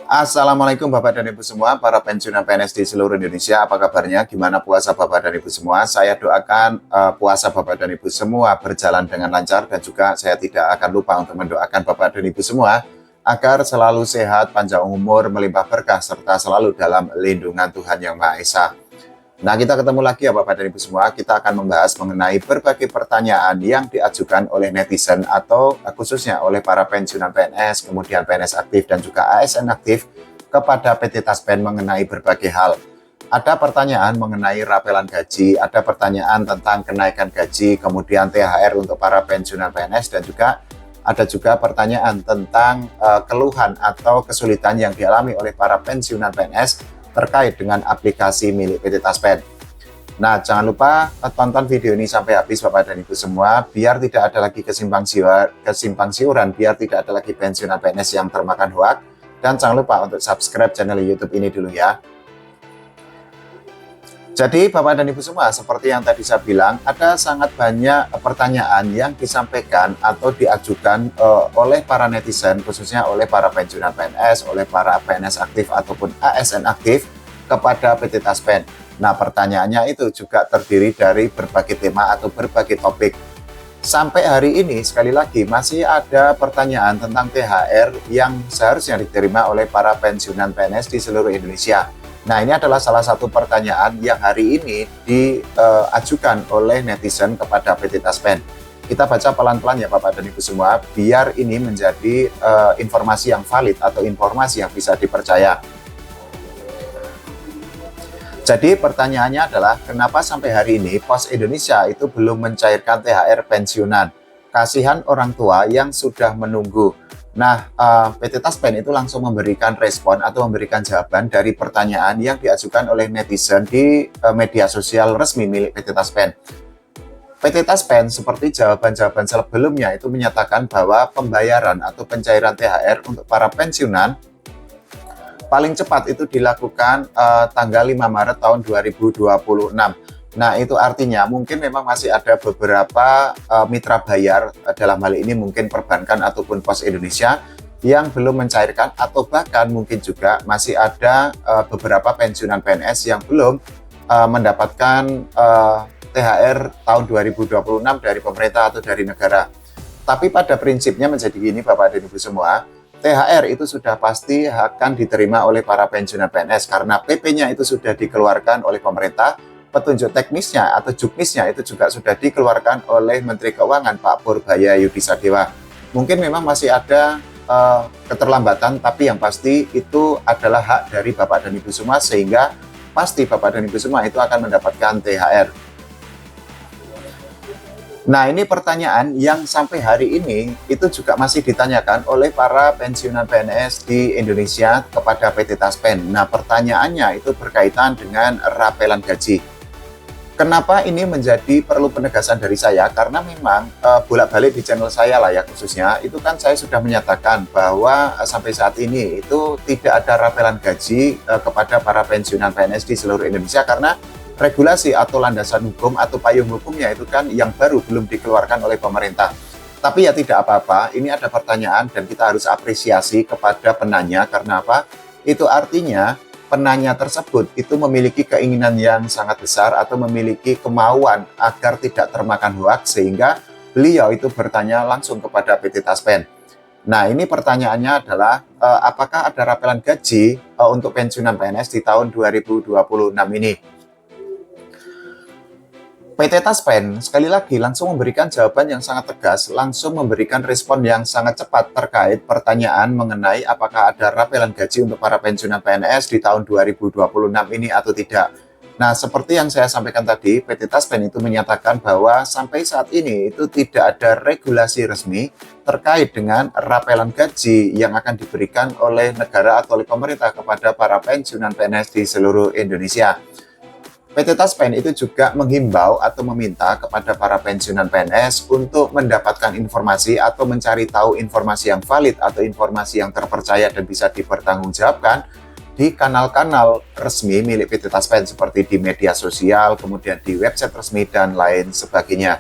Assalamualaikum Bapak dan Ibu semua, para pensiunan PNS di seluruh Indonesia. Apa kabarnya? Gimana puasa Bapak dan Ibu semua? Saya doakan puasa Bapak dan Ibu semua berjalan dengan lancar, dan juga saya tidak akan lupa untuk mendoakan Bapak dan Ibu semua agar selalu sehat, panjang umur, melimpah berkah, serta selalu dalam lindungan Tuhan Yang Maha Esa. Nah, kita ketemu lagi ya Bapak dan Ibu semua. Kita akan membahas mengenai berbagai pertanyaan yang diajukan oleh netizen atau khususnya oleh para pensiunan PNS, kemudian PNS aktif dan juga ASN aktif kepada PT Taspen mengenai berbagai hal. Ada pertanyaan mengenai rapelan gaji, ada pertanyaan tentang kenaikan gaji, kemudian THR untuk para pensiunan PNS, dan juga ada pertanyaan tentang keluhan atau kesulitan yang dialami oleh para pensiunan PNS terkait dengan aplikasi milik PT Taspen. Nah, jangan lupa tonton video ini sampai habis Bapak dan Ibu semua, biar tidak ada lagi kesimpang siuran, biar tidak ada lagi pensiunan PNS yang termakan hoak. Dan jangan lupa untuk subscribe channel YouTube ini dulu ya. Jadi Bapak dan Ibu semua, seperti yang tadi saya bilang, ada sangat banyak pertanyaan yang disampaikan atau diajukan oleh para netizen, khususnya oleh para pensiunan PNS, oleh para PNS aktif ataupun ASN aktif kepada PT Taspen. Nah, pertanyaannya itu juga terdiri dari berbagai tema atau berbagai topik. Sampai hari ini, sekali lagi, masih ada pertanyaan tentang THR yang seharusnya diterima oleh para pensiunan PNS di seluruh Indonesia. Nah, ini adalah salah satu pertanyaan yang hari ini diajukan oleh netizen kepada PT Taspen. Kita baca pelan-pelan ya Bapak dan Ibu semua, biar ini menjadi informasi yang valid atau informasi yang bisa dipercaya. Jadi pertanyaannya adalah, kenapa sampai hari ini Pos Indonesia itu belum mencairkan THR pensiunan? Kasihan orang tua yang sudah menunggu. Nah, PT Taspen itu langsung memberikan respon atau memberikan jawaban dari pertanyaan yang diajukan oleh netizen di media sosial resmi milik PT Taspen. PT Taspen seperti jawaban-jawaban sebelumnya itu menyatakan bahwa pembayaran atau pencairan THR untuk para pensiunan paling cepat itu dilakukan tanggal 5 Maret tahun 2026. Nah, itu artinya mungkin memang masih ada beberapa mitra bayar, dalam hal ini mungkin perbankan ataupun Pos Indonesia, yang belum mencairkan, atau bahkan mungkin juga masih ada beberapa pensiunan PNS yang belum mendapatkan THR tahun 2026 dari pemerintah atau dari negara. Tapi pada prinsipnya menjadi gini Bapak dan Ibu semua, THR itu sudah pasti akan diterima oleh para pensiunan PNS karena PP-nya itu sudah dikeluarkan oleh pemerintah. Petunjuk teknisnya atau juknisnya itu juga sudah dikeluarkan oleh Menteri Keuangan Pak Purbaya Yudisadewa. Mungkin memang masih ada keterlambatan, tapi yang pasti itu adalah hak dari Bapak dan Ibu semua, sehingga pasti Bapak dan Ibu semua itu akan mendapatkan THR. Nah, ini pertanyaan yang sampai hari ini itu juga masih ditanyakan oleh para pensiunan PNS di Indonesia kepada PT Taspen. Nah, pertanyaannya itu berkaitan dengan rapelan gaji. Kenapa ini menjadi perlu penegasan dari saya? Karena memang bolak-balik di channel saya lah ya khususnya, itu kan saya sudah menyatakan bahwa sampai saat ini itu tidak ada rapelan gaji kepada para pensiunan PNS di seluruh Indonesia, karena regulasi atau landasan hukum atau payung hukumnya itu kan yang baru belum dikeluarkan oleh pemerintah. Tapi ya tidak apa-apa, ini ada pertanyaan dan kita harus apresiasi kepada penanya. Karena apa? Itu artinya penanya tersebut itu memiliki keinginan yang sangat besar atau memiliki kemauan agar tidak termakan hoaks, sehingga beliau itu bertanya langsung kepada PT Taspen. Nah, ini pertanyaannya adalah apakah ada rapelan gaji untuk pensiunan PNS di tahun 2026 ini? PT Taspen sekali lagi langsung memberikan jawaban yang sangat tegas, langsung memberikan respon yang sangat cepat terkait pertanyaan mengenai apakah ada rapelan gaji untuk para pensiunan PNS di tahun 2026 ini atau tidak. Nah, seperti yang saya sampaikan tadi, PT Taspen itu menyatakan bahwa sampai saat ini itu tidak ada regulasi resmi terkait dengan rapelan gaji yang akan diberikan oleh negara atau oleh pemerintah kepada para pensiunan PNS di seluruh Indonesia. PT Taspen itu juga menghimbau atau meminta kepada para pensiunan PNS untuk mendapatkan informasi atau mencari tahu informasi yang valid atau informasi yang terpercaya dan bisa dipertanggungjawabkan di kanal-kanal resmi milik PT Taspen seperti di media sosial, kemudian di website resmi dan lain sebagainya.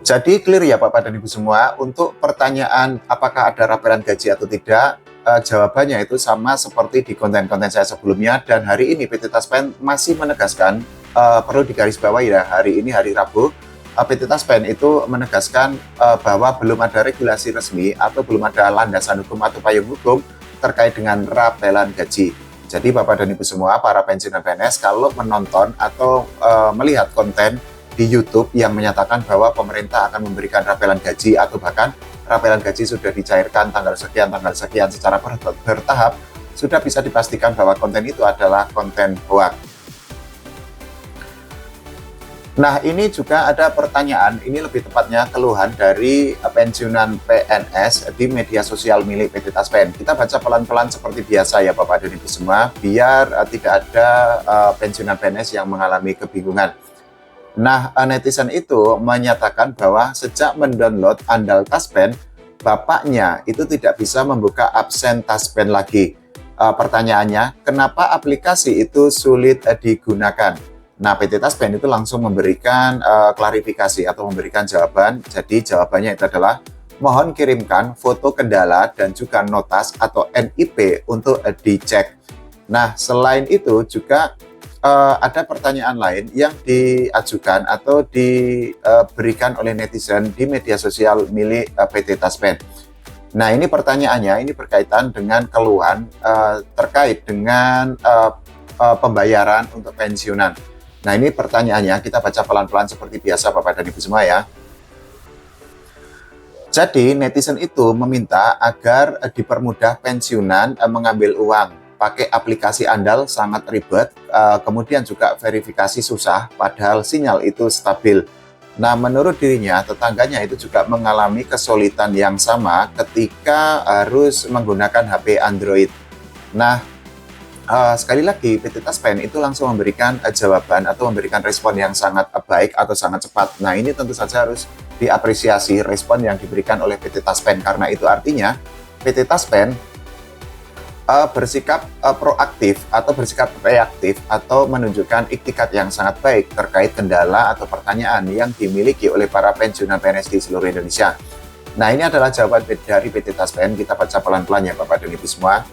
Jadi clear ya Bapak dan Ibu semua, untuk pertanyaan apakah ada rapelan gaji atau tidak, jawabannya itu sama seperti di konten-konten saya sebelumnya, dan hari ini PT Taspen masih menegaskan, perlu digarisbawahi ya, hari ini hari Rabu, PT Taspen itu menegaskan bahwa belum ada regulasi resmi atau belum ada landasan hukum atau payung hukum terkait dengan rapelan gaji. Jadi Bapak dan Ibu semua, para pensiunan PNS kalau menonton atau melihat konten di YouTube yang menyatakan bahwa pemerintah akan memberikan rapelan gaji atau bahkan rapelan gaji sudah dicairkan tanggal sekian secara bertahap, sudah bisa dipastikan bahwa konten itu adalah konten hoax. Nah, ini juga ada pertanyaan, ini lebih tepatnya keluhan dari pensiunan PNS di media sosial milik PT Taspen. Kita baca pelan-pelan seperti biasa ya Bapak dan Ibu semua, biar tidak ada pensiunan PNS yang mengalami kebingungan. Nah, netizen itu menyatakan bahwa sejak mendownload Andal Taspen, bapaknya itu tidak bisa membuka absen Taspen lagi. Pertanyaannya, kenapa aplikasi itu sulit digunakan? Nah, PT Taspen itu langsung memberikan klarifikasi atau memberikan jawaban. Jadi jawabannya itu adalah, mohon kirimkan foto kendala dan juga notas atau NIP untuk dicek. Nah, selain itu juga ada pertanyaan lain yang diajukan atau diberikan oleh netizen di media sosial milik PT Taspen. Nah, ini pertanyaannya, ini berkaitan dengan keluhan terkait dengan pembayaran untuk pensiunan. Nah, ini pertanyaannya, kita baca pelan-pelan seperti biasa Bapak dan Ibu semua ya. Jadi, netizen itu meminta agar dipermudah pensiunan mengambil uang. Pakai aplikasi andal sangat ribet, kemudian juga verifikasi susah, padahal sinyal itu stabil. Nah, menurut dirinya, tetangganya itu juga mengalami kesulitan yang sama ketika harus menggunakan HP Android. Nah, sekali lagi, PT Taspen itu langsung memberikan jawaban atau memberikan respon yang sangat baik atau sangat cepat. Nah, ini tentu saja harus diapresiasi respon yang diberikan oleh PT Taspen, karena itu artinya PT Taspen bersikap proaktif atau bersikap reaktif atau menunjukkan iktikat yang sangat baik terkait kendala atau pertanyaan yang dimiliki oleh para pensiunan PNS di seluruh Indonesia. Nah, ini adalah jawaban dari PT Taspen. Kita baca pelan-pelan ya Bapak dan Ibu semua.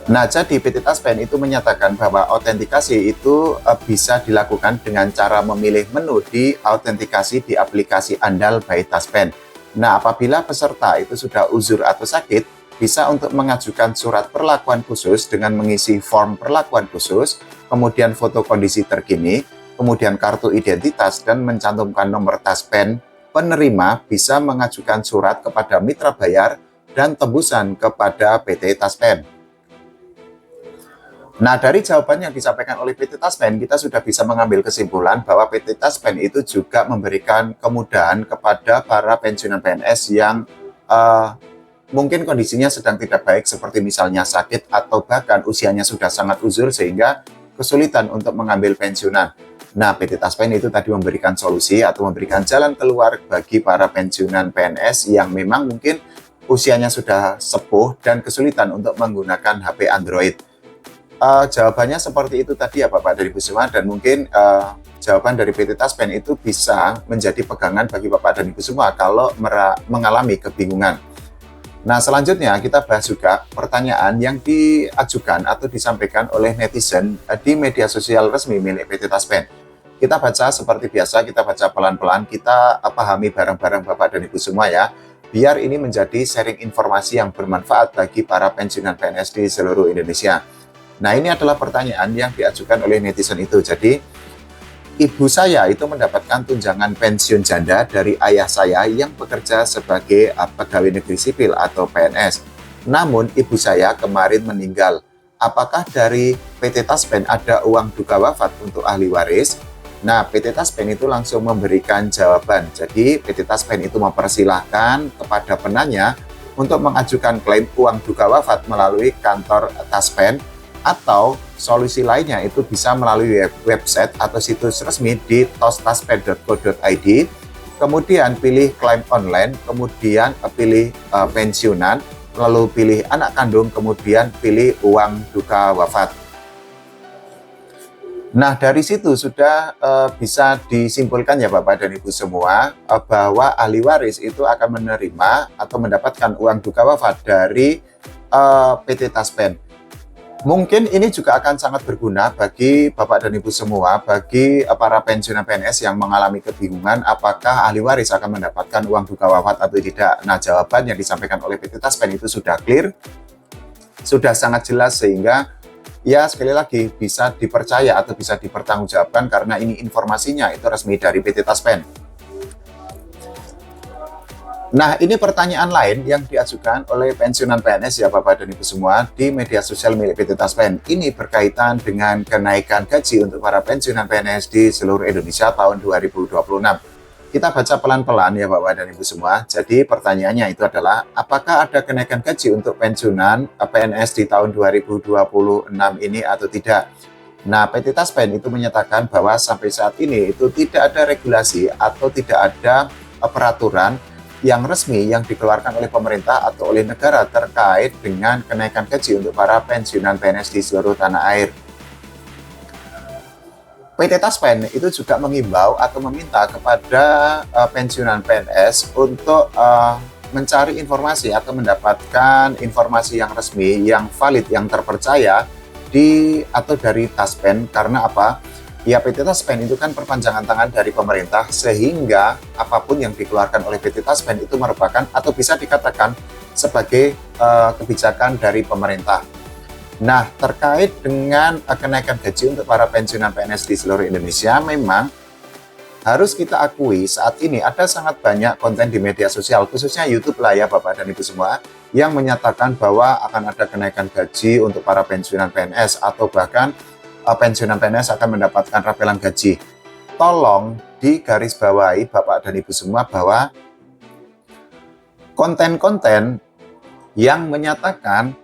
Nah, jadi PT Taspen itu menyatakan bahwa autentikasi itu bisa dilakukan dengan cara memilih menu di autentikasi di aplikasi andal by Taspen. Nah, apabila peserta itu sudah uzur atau sakit, bisa untuk mengajukan surat perlakuan khusus dengan mengisi form perlakuan khusus, kemudian foto kondisi terkini, kemudian kartu identitas, dan mencantumkan nomor Taspen. Penerima bisa mengajukan surat kepada mitra bayar dan tembusan kepada PT Taspen. Nah, dari jawaban yang disampaikan oleh PT Taspen, kita sudah bisa mengambil kesimpulan bahwa PT Taspen itu juga memberikan kemudahan kepada para pensiunan PNS yang mungkin kondisinya sedang tidak baik, seperti misalnya sakit atau bahkan usianya sudah sangat uzur sehingga kesulitan untuk mengambil pensiunan. Nah, PT Taspen itu tadi memberikan solusi atau memberikan jalan keluar bagi para pensiunan PNS yang memang mungkin usianya sudah sepuh dan kesulitan untuk menggunakan HP Android. Jawabannya seperti itu tadi ya Bapak dari Ibu semua, dan mungkin jawaban dari PT Taspen itu bisa menjadi pegangan bagi Bapak dan Ibu semua kalau mengalami kebingungan. Nah, selanjutnya kita bahas juga pertanyaan yang diajukan atau disampaikan oleh netizen di media sosial resmi milik PT Taspen. Kita baca seperti biasa, kita baca pelan-pelan, kita pahami bareng-bareng Bapak dan Ibu semua ya, biar ini menjadi sharing informasi yang bermanfaat bagi para pensiunan PNS di seluruh Indonesia. Nah, ini adalah pertanyaan yang diajukan oleh netizen itu. Jadi, ibu saya itu mendapatkan tunjangan pensiun janda dari ayah saya yang bekerja sebagai pegawai negeri sipil atau PNS. Namun, ibu saya kemarin meninggal. Apakah dari PT Taspen ada uang duka wafat untuk ahli waris? Nah, PT Taspen itu langsung memberikan jawaban. Jadi, PT Taspen itu mempersilahkan kepada penanya untuk mengajukan klaim uang duka wafat melalui kantor Taspen, atau solusi lainnya itu bisa melalui website atau situs resmi di tostaspen.co.id, kemudian pilih klaim online, kemudian pilih pensiunan, lalu pilih anak kandung, kemudian pilih uang duka wafat. Nah, dari situ sudah bisa disimpulkan ya Bapak dan Ibu semua, bahwa ahli waris itu akan menerima atau mendapatkan uang duka wafat dari PT Taspen. Mungkin ini juga akan sangat berguna bagi Bapak dan Ibu semua, bagi para pensiunan PNS yang mengalami kebingungan apakah ahli waris akan mendapatkan uang duka wafat atau tidak. Nah, jawaban yang disampaikan oleh PT Taspen itu sudah clear, sudah sangat jelas, sehingga ya sekali lagi bisa dipercaya atau bisa dipertanggungjawabkan karena ini informasinya itu resmi dari PT Taspen. Nah, ini pertanyaan lain yang diajukan oleh pensiunan PNS ya Bapak dan Ibu semua di media sosial milik PT Taspen. Ini berkaitan dengan kenaikan gaji untuk para pensiunan PNS di seluruh Indonesia tahun 2026. Kita baca pelan-pelan ya Bapak dan Ibu semua. Jadi pertanyaannya itu adalah, apakah ada kenaikan gaji untuk pensiunan PNS di tahun 2026 ini atau tidak? Nah, PT Taspen itu menyatakan bahwa sampai saat ini itu tidak ada regulasi atau tidak ada peraturan yang resmi yang dikeluarkan oleh pemerintah atau oleh negara terkait dengan kenaikan gaji untuk para pensiunan PNS di seluruh tanah air. PT Taspen itu juga mengimbau atau meminta kepada pensiunan PNS untuk mencari informasi atau mendapatkan informasi yang resmi, yang valid, yang terpercaya dari Taspen. Karena apa? Ya, PT Taspen itu kan perpanjangan tangan dari pemerintah, sehingga apapun yang dikeluarkan oleh PT Taspen itu merupakan atau bisa dikatakan sebagai kebijakan dari pemerintah. Nah, terkait dengan kenaikan gaji untuk para pensiunan PNS di seluruh Indonesia, memang harus kita akui saat ini ada sangat banyak konten di media sosial, khususnya YouTube lah ya Bapak dan Ibu semua, yang menyatakan bahwa akan ada kenaikan gaji untuk para pensiunan PNS atau bahkan pensiunan PNS akan mendapatkan rapelan gaji. Tolong digarisbawahi Bapak dan Ibu semua bahwa konten-konten yang menyatakan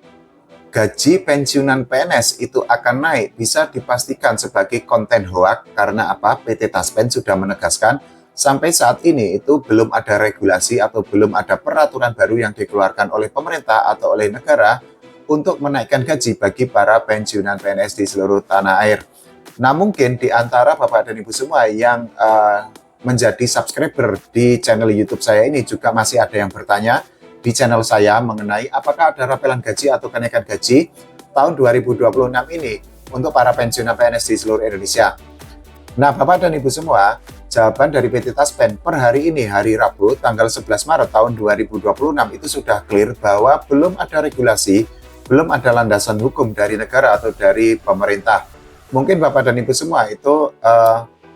gaji pensiunan PNS itu akan naik bisa dipastikan sebagai konten hoak. Karena apa? PT Taspen sudah menegaskan sampai saat ini itu belum ada regulasi atau belum ada peraturan baru yang dikeluarkan oleh pemerintah atau oleh negara untuk menaikkan gaji bagi para pensiunan PNS di seluruh tanah air. Nah, mungkin di antara Bapak dan Ibu semua yang menjadi subscriber di channel YouTube saya ini juga masih ada yang bertanya di channel saya mengenai apakah ada rapelan gaji atau kenaikan gaji tahun 2026 ini untuk para pensiunan PNS di seluruh Indonesia. Nah, Bapak dan Ibu semua, jawaban dari PT Taspen per hari ini, hari Rabu, tanggal 11 Maret tahun 2026 itu sudah clear bahwa belum ada regulasi, belum ada landasan hukum dari negara atau dari pemerintah. Mungkin Bapak dan Ibu semua itu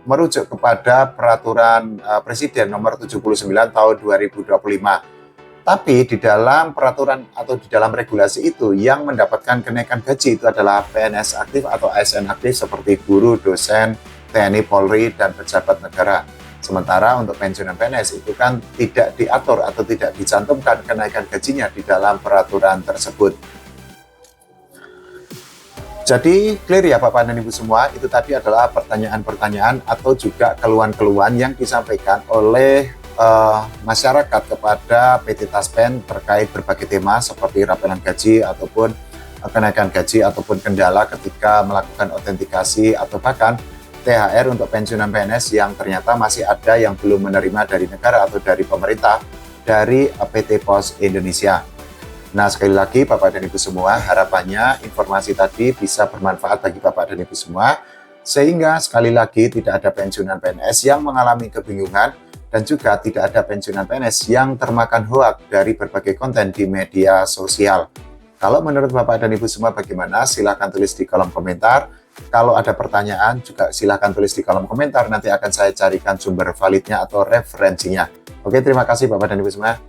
merujuk kepada peraturan Presiden nomor 79 tahun 2025. Tapi di dalam peraturan atau di dalam regulasi itu yang mendapatkan kenaikan gaji itu adalah PNS aktif atau ASN aktif seperti guru, dosen, TNI, Polri, dan pejabat negara. Sementara untuk pensiunan PNS itu kan tidak diatur atau tidak dicantumkan kenaikan gajinya di dalam peraturan tersebut. Jadi clear ya Bapak dan Ibu semua, itu tadi adalah pertanyaan-pertanyaan atau juga keluhan-keluhan yang disampaikan oleh masyarakat kepada PT Taspen terkait berbagai tema seperti rapelan gaji ataupun kenaikan gaji ataupun kendala ketika melakukan autentikasi atau bahkan THR untuk pensiunan PNS yang ternyata masih ada yang belum menerima dari negara atau dari pemerintah dari PT Pos Indonesia. Nah, sekali lagi Bapak dan Ibu semua, harapannya informasi tadi bisa bermanfaat bagi Bapak dan Ibu semua, sehingga sekali lagi tidak ada pensiunan PNS yang mengalami kebingungan dan juga tidak ada pensiunan PNS yang termakan hoak dari berbagai konten di media sosial. Kalau menurut Bapak dan Ibu semua bagaimana? Silahkan tulis di kolom komentar. Kalau ada pertanyaan juga silahkan tulis di kolom komentar, nanti akan saya carikan sumber validnya atau referensinya. Oke, terima kasih Bapak dan Ibu semua.